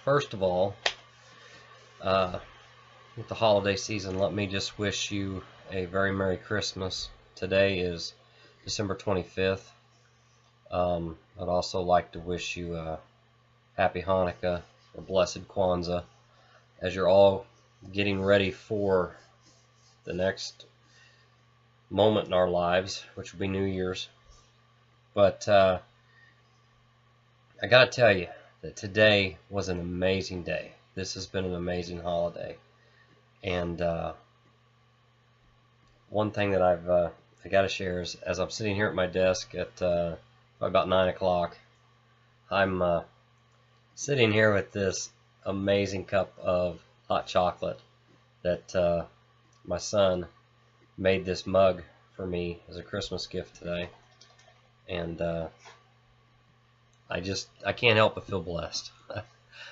First of all, with the holiday season, let me just wish you a very Merry Christmas. Today is December 25th. I'd also like to wish you a Happy Hanukkah or Blessed Kwanzaa as you're all getting ready for the next moment in our lives, which will be New Year's. But I gotta tell you that today was an amazing day. This has been an amazing holiday. And one thing that I got to share is, as I'm sitting here at my desk at about 9 o'clock, I'm sitting here with this amazing cup of hot chocolate that my son made this mug for me as a Christmas gift today. And I can't help but feel blessed.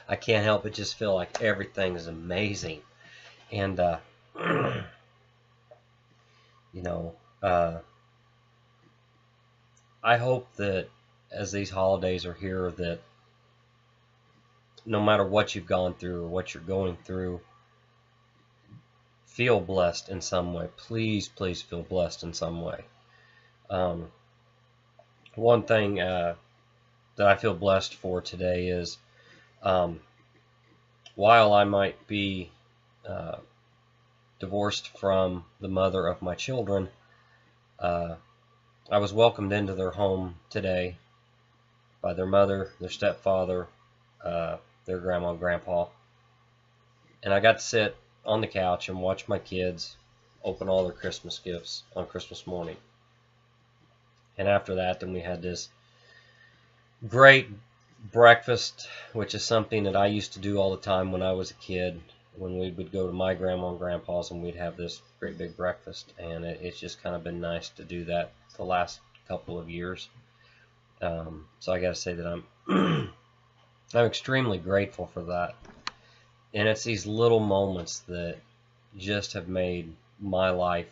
I can't help but just feel like everything is amazing. And you know, I hope that as these holidays are here, that no matter what you've gone through or what you're going through, feel blessed in some way. Please, please feel blessed in some way. One thing that I feel blessed for today is, while I might be divorced from the mother of my children, I was welcomed into their home today by their mother, their stepfather, their grandma and grandpa. And I got to sit on the couch and watch my kids open all their Christmas gifts on Christmas morning. And after that, then we had this great breakfast, which is something that I used to do all the time when I was a kid, when we would go to my grandma and grandpa's and we'd have this great big breakfast. And it's just kind of been nice to do that the last couple of years. So I got to say that I'm I'm extremely grateful for that. And it's these little moments that just have made my life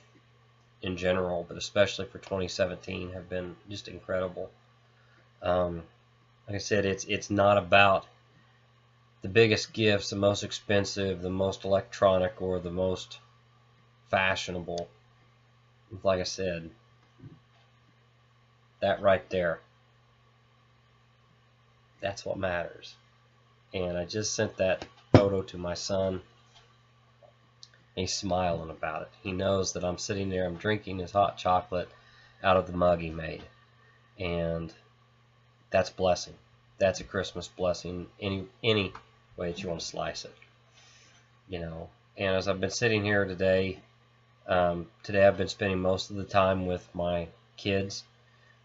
in general, but especially for 2017, have been just incredible. Like I said, it's not about the biggest gifts, the most expensive, the most electronic, or the most fashionable. Like I said, that right there, that's what matters. And I just sent that photo to my son. He's smiling about it. He knows that I'm sitting there, I'm drinking his hot chocolate out of the mug he made. And that's blessing. That's a Christmas blessing, any way that you want to slice it. You know, and as I've been sitting here today, I've been spending most of the time with my kids.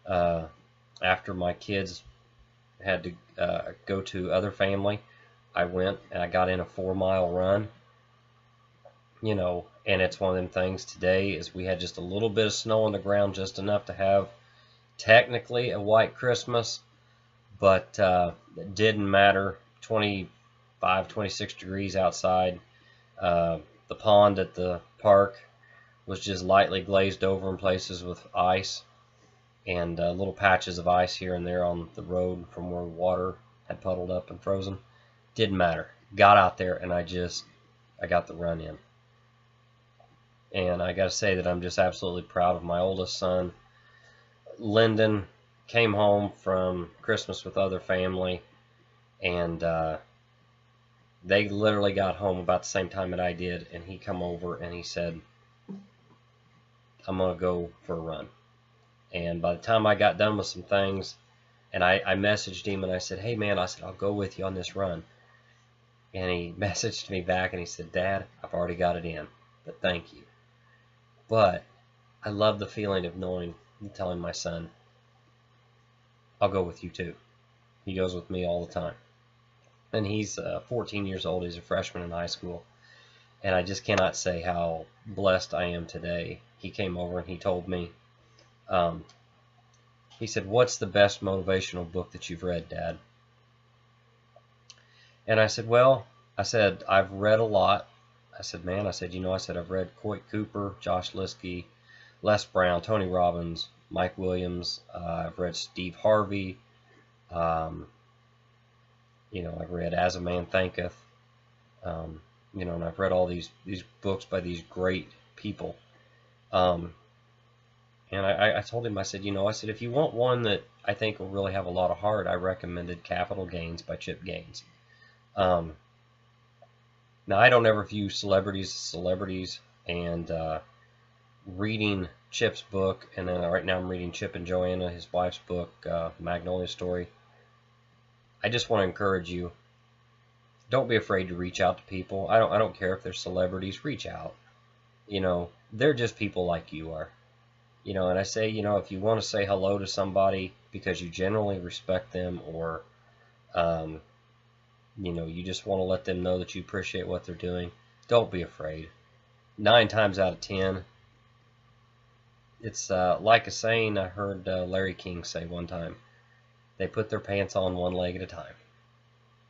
After my kids had to go to other family, I went and I got in a 4-mile run. You know, and it's one of them things. Today is we had just a little bit of snow on the ground, just enough to have technically a white Christmas, but it didn't matter. 25, 26 degrees outside. The pond at the park was just lightly glazed over in places with ice, and little patches of ice here and there on the road from where water had puddled up and frozen. Didn't matter. Got out there and I got the run in. And I got to say that I'm just absolutely proud of my oldest son. Lyndon came home from Christmas with other family, and they literally got home about the same time that I did, and he come over and he said, I'm going to go for a run. And by the time I got done with some things, and I messaged him and I said, hey man, I said, I'll go with you on this run. And he messaged me back and he said, Dad, I've already got it in, but thank you. But I love the feeling of knowing and telling my son, I'll go with you too. He goes with me all the time. And he's 14 years old. He's a freshman in high school. And I just cannot say how blessed I am today. He came over and he told me, he said, what's the best motivational book that you've read, Dad? And I said, well, I've read a lot. I said, man, I've read Coit Cooper, Josh Liskey, Les Brown, Tony Robbins, Mike Williams. I've read Steve Harvey. I've read As a Man Thinketh, and I've read all these books by these great people. And I told him, I said, if you want one that I think will really have a lot of heart, I recommended Capital Gains by Chip Gaines. Now, I don't ever view celebrities as celebrities, and reading Chip's book, and then right now I'm reading Chip and Joanna, his wife's book, Magnolia Story. I just want to encourage you, don't be afraid to reach out to people. I don't care if they're celebrities, reach out. They're just people like you are. And I say, if you want to say hello to somebody because you generally respect them, or, you just want to let them know that you appreciate what they're doing, don't be afraid. 9 times out of 10, it's like a saying I heard Larry King say one time. They put their pants on one leg at a time.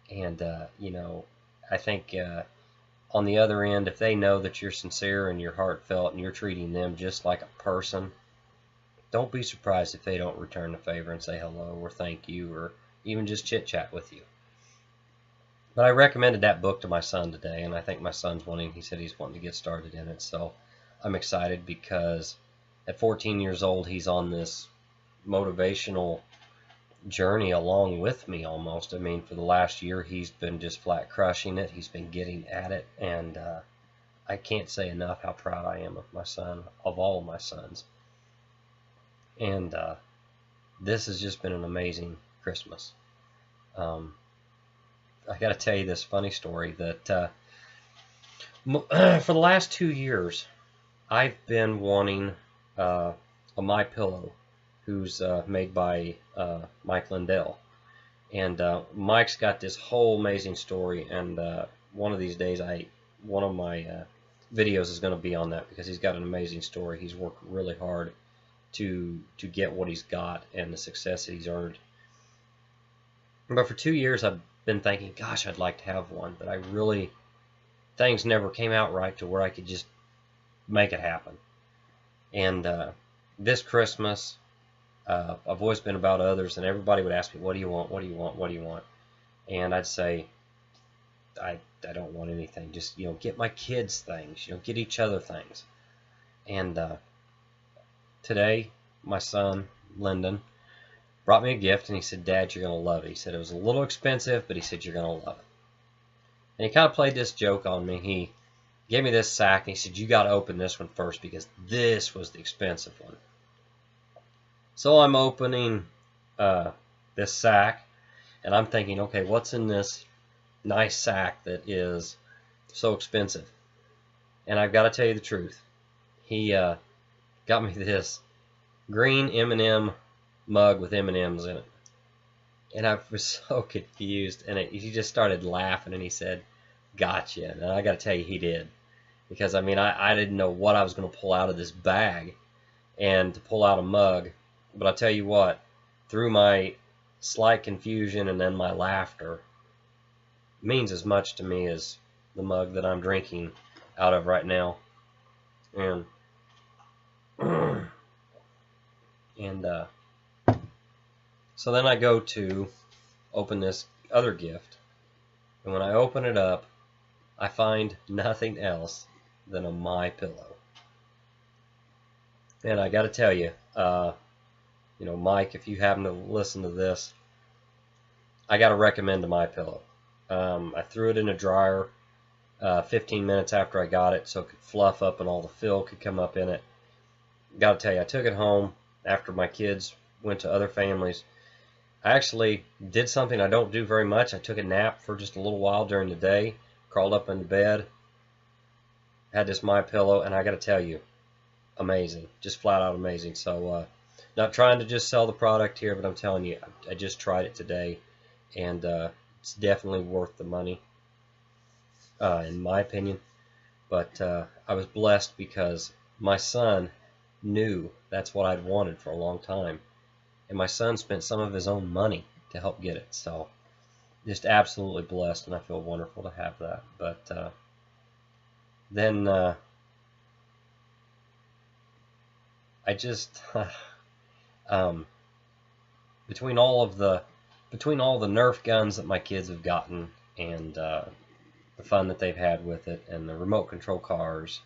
And, I think on the other end, if they know that you're sincere and you're heartfelt and you're treating them just like a person, don't be surprised if they don't return the favor and say hello or thank you or even just chit-chat with you. But I recommended that book to my son today, and I think my son's he said he's wanting to get started in it. So I'm excited because at 14 years old, he's on this motivational journey along with me almost. I mean, for the last year, he's been just flat crushing it. He's been getting at it, and I can't say enough how proud I am of my son, of all of my sons. And this has just been an amazing Christmas. I got to tell you this funny story that for the last 2 years, I've been wanting a MyPillow, who's made by Mike Lindell. And Mike's got this whole amazing story, and one of these days, one of my videos is going to be on that, because he's got an amazing story. He's worked really hard to get what he's got and the success that he's earned. But for 2 years, I've been thinking, gosh, I'd like to have one, but things never came out right to where I could just make it happen. And this Christmas, I've always been about others, and everybody would ask me, what do you want, what do you want, what do you want? And I'd say, I don't want anything. Just, get my kids things, get each other things. And today, my son, Lyndon, brought me a gift, and he said, Dad, you're going to love it. He said it was a little expensive, but he said, you're going to love it. And he kind of played this joke on me. He gave me this sack, and he said, you got to open this one first, because this was the expensive one. So I'm opening this sack, and I'm thinking, okay, what's in this nice sack that is so expensive? And I've got to tell you the truth. He got me this green M&M mug with M&Ms in it. And I was so confused, and he just started laughing, and he said, gotcha. And I got to tell you, he did. Because, I mean, I didn't know what I was going to pull out of this bag and to pull out a mug. But I'll tell you what, through my slight confusion and then my laughter, means as much to me as the mug that I'm drinking out of right now. And so then I go to open this other gift, and when I open it up, I find nothing else than a MyPillow. And I got to tell you, Mike, if you happen to listen to this, I got to recommend the MyPillow. I threw it in a dryer 15 minutes after I got it, so it could fluff up and all the fill could come up in it. Got to tell you, I took it home after my kids went to other families. I actually did something I don't do very much. I took a nap for just a little while during the day, crawled up into bed, had this MyPillow, and I got to tell you, amazing, just flat out amazing. So not trying to just sell the product here, but I'm telling you, I just tried it today, and it's definitely worth the money, in my opinion. But I was blessed because my son knew that's what I'd wanted for a long time, and my son spent some of his own money to help get it. So just absolutely blessed, and I feel wonderful to have that. But then I just between all of the between all the Nerf guns that my kids have gotten and the fun that they've had with it and the remote control cars,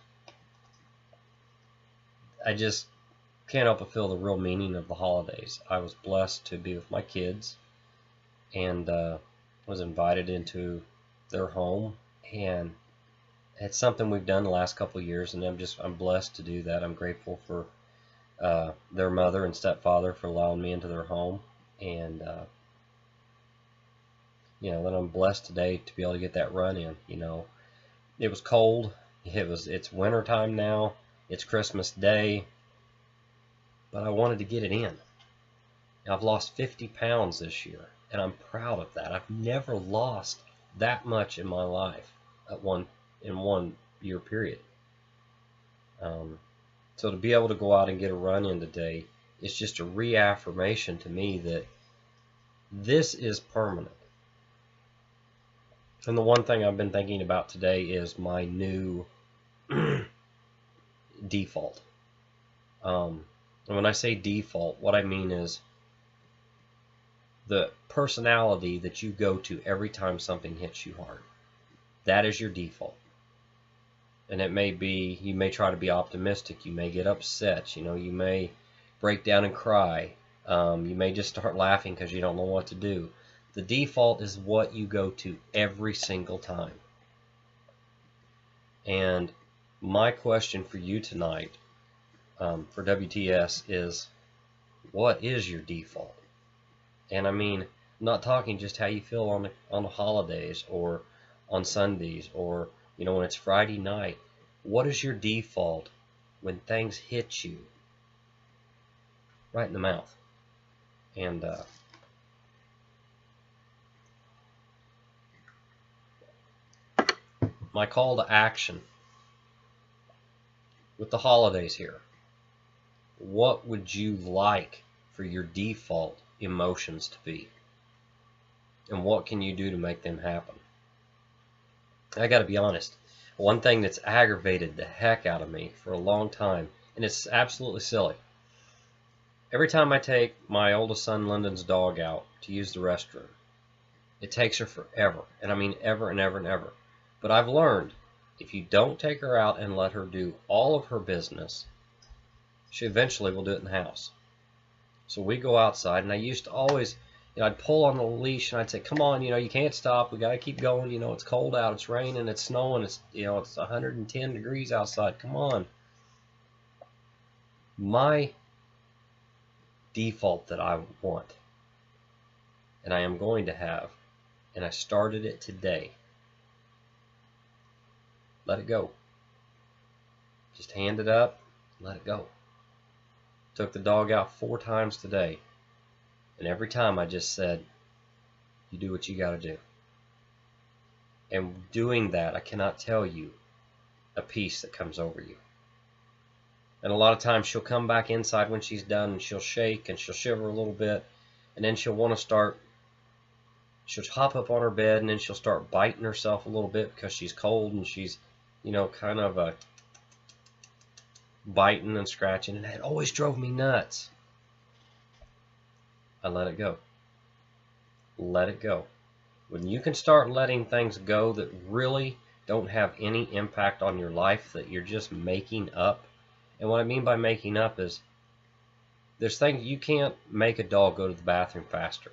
I just can't help but feel the real meaning of the holidays. I was blessed to be with my kids and was invited into their home, and it's something we've done the last couple of years, and I'm blessed to do that. I'm grateful for their mother and stepfather for allowing me into their home, and that I'm blessed today to be able to get that run in. It was cold. It's winter time now. It's Christmas Day, but I wanted to get it in. I've lost 50 pounds this year, and I'm proud of that. I've never lost that much in my life in one year period. So to be able to go out and get a run in today is just a reaffirmation to me that this is permanent. And the one thing I've been thinking about today is my new default. And when I say default, what I mean is the personality that you go to every time something hits you hard. That is your default. And it may be, you may try to be optimistic, you may get upset, you may break down and cry, you may just start laughing because you don't know what to do. The default is what you go to every single time. And my question for you tonight, for WTS, is what is your default? And I mean, I'm not talking just how you feel on the holidays or on Sundays or when it's Friday night. What is your default when things hit you right in the mouth? And my call to action with the holidays here, what would you like for your default emotions to be? And what can you do to make them happen? I got to be honest, one thing that's aggravated the heck out of me for a long time, and it's absolutely silly. Every time I take my oldest son Lyndon's dog out to use the restroom, it takes her forever, and I mean ever and ever and ever. But I've learned, if you don't take her out and let her do all of her business, she eventually will do it in the house. So we go outside, and I used to always, I'd pull on the leash and I'd say, come on, you can't stop. We got to keep going. It's cold out. It's raining. It's snowing. It's 110 degrees outside. Come on. My default that I want, and I am going to have, and I started it today, let it go. Just hand it up, let it go. Took the dog out 4 times today. And every time I just said, you do what you got to do. And doing that, I cannot tell you a peace that comes over you. And a lot of times she'll come back inside when she's done, and she'll shake and she'll shiver a little bit. And then she'll hop up on her bed, and then she'll start biting herself a little bit because she's cold, and she's, kind of biting and scratching. And it always drove me nuts. I let it go. Let it go. When you can start letting things go that really don't have any impact on your life, that you're just making up. And what I mean by making up is, there's things you can't make a dog go to the bathroom faster.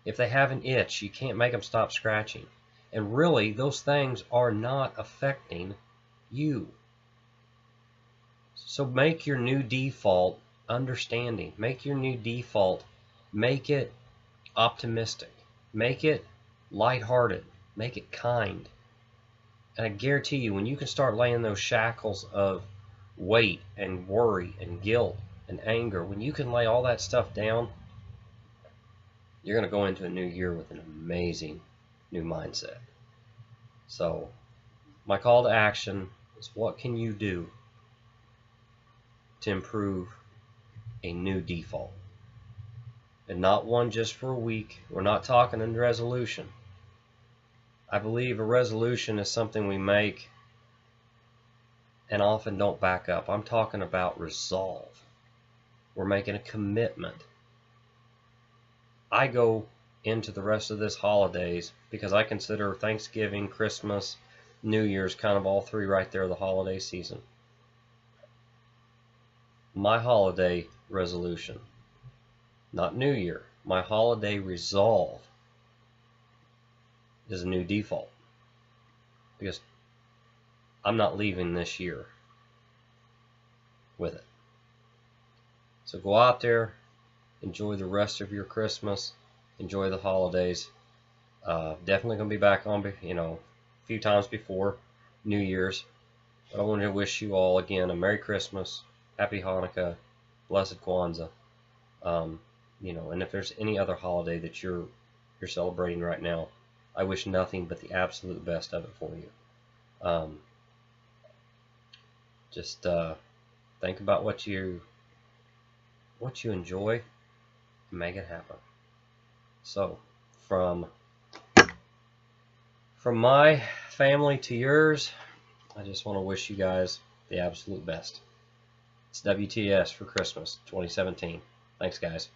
If they have an itch, you can't make them stop scratching. And really, those things are not affecting you. So make your new default understanding. Make your new default, make it optimistic. Make it lighthearted. Make it kind. And I guarantee you, when you can start laying those shackles of weight and worry and guilt and anger, when you can lay all that stuff down, you're going to go into a new year with an amazing new mindset. So my call to action is, what can you do to improve a new default? And not one just for a week. We're not talking in resolution. I believe a resolution is something we make and often don't back up. I'm talking about resolve. We're making a commitment. I go into the rest of this holidays, because I consider Thanksgiving, Christmas, New Year's kind of all three right there, the holiday season. My holiday resolution, not New Year, my holiday resolve is a new default, because I'm not leaving this year with it. So go out there, enjoy the rest of your Christmas, enjoy the holidays. Definitely going to be back on, a few times before New Year's. But I want to wish you all again a Merry Christmas, Happy Hanukkah, Blessed Kwanzaa. And if there's any other holiday that you're celebrating right now, I wish nothing but the absolute best of it for you. Just think about what you enjoy and make it happen. So, from my family to yours, I just want to wish you guys the absolute best. It's WTS for Christmas 2017. Thanks, guys.